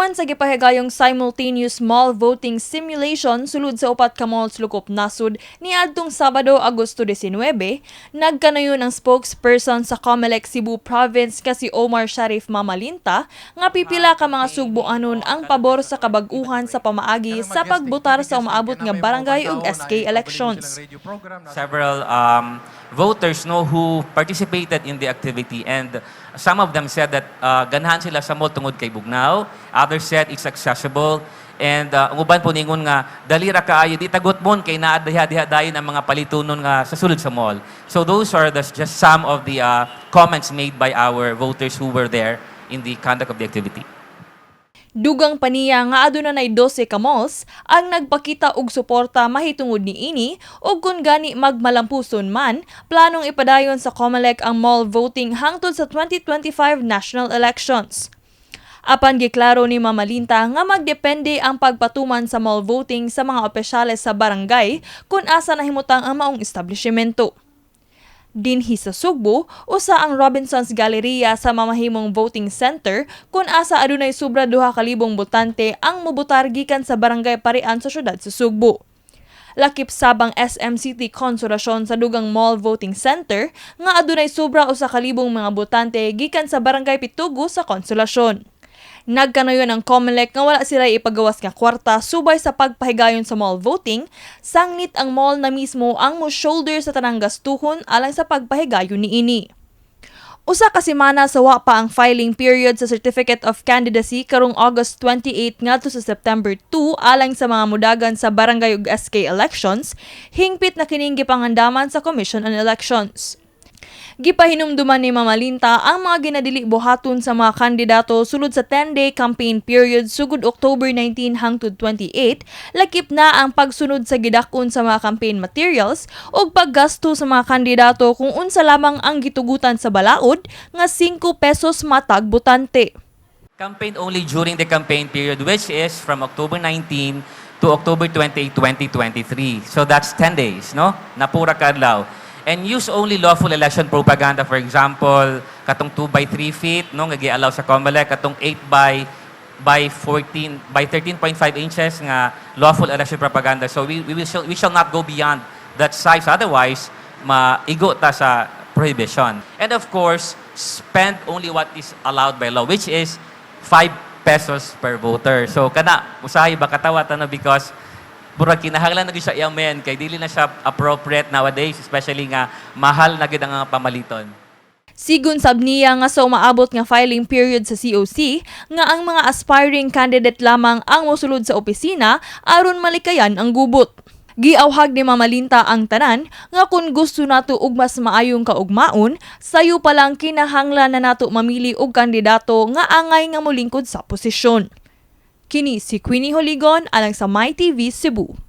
Human sa gipahigayong simultaneous mall voting simulation sulod sa upat ka malls Lukop nasud niadtong Sabado, Agosto 19, nagkanayon ang spokesperson sa COMELEC Cebu Province nga si Omar Sharif Mamalinta nga pipila ka mga Sugboanon ang pabor sa kabag-uhan sa pamaagi sa pagbotar sa umaabot nga barangay ug SK elections. Several voters who participated in the activity, and some of them said that ganahan sila sa mall tungod kay bugnaw. Others said it's accessible, and ang uban po ningon nga dali ra kaayo di tagot mon kay naa diha dayon ang mga palitunon nga sa sulod sa mall. So those are just some of the comments made by our voters who were there in the conduct of the activity. Dugang paniya nga aduna nay 12 ka malls ang nagpakita og suporta mahitungod niini ug kun gani magmalampuson man planong ipadayon sa COMELEC ang mall voting hangtod sa 2025 national elections. Apan giklaro ni Mamalinta nga magdepende ang pagpatuman sa mall voting sa mga opisyales sa barangay kung asa nahimutang ang maong establishmento. Dinhi sa Sugbo, usa ang Robinson's Galleria sa mamahimong voting center kung asa adunay sobra 2,000 botante ang mobotar gikan sa barangay Parian sa syudad sa Sugbo. Lakip sabang SM City Consolacion sa dugang mall voting center nga adunay sobra 1,000 mga botante gikan sa barangay Pitugo sa Consolacion. Nagkanayon ang COMELEC nga wala sila ipagawas nga kwarta subay sa pagpahigayon sa mall voting, sangnit ang mall na mismo ang mo-shoulder sa tanang gastuhon alang sa pagpahigayon niini. Usa ka semana sa wa pa ang filing period sa Certificate of Candidacy karong August 28 ngadto sa September 2 alang sa mga mudagan sa barangay ug SK elections, hingpit na kining gipangandaman sa Commission on Elections. Gipahinumduman ni Mamalinta ang mga ginadili buhaton sa mga kandidato sulod sa 10-day campaign period sugod October 19 hangtod 28, lakip na ang pagsunod sa gidakon sa mga campaign materials ug paggasto sa mga kandidato kung unsa lamang ang gitugutan sa balaod nga 5 pesos matag botante. Campaign only during the campaign period, which is from October 19 to October 28, 2023. So that's 10 days, no? Napura kadlaw. And use only lawful election propaganda, for example, katong 2 by 3 feet, no, nga gi-allow sa COMELEC, katong 8 by 13.5 inches nga lawful election propaganda. So we shall not go beyond that size, otherwise maigo ta sa prohibition. And of course, spend only what is allowed by law, which is 5 pesos per voter. So kana usahay ba katawa ta no, because murag kinahanglan na gyud siya i-amend kay dili na siya appropriate nowadays, especially nga mahal na gyud ang pamaliton. Sigun sab niya nga sa umaabot nga filing period sa COC nga ang mga aspiring candidate lamang ang mosulod sa opisina aron malikayan ang gubot. Giawhag ni Mamalinta ang tanan nga kung gusto nato og mas maayong kaugmaon, sayo pa lang kinahanglan na nato mamili og kandidato nga angay nga molingkod sa posisyon. Kini si Queenie Holigon alang sa MyTV Cebu.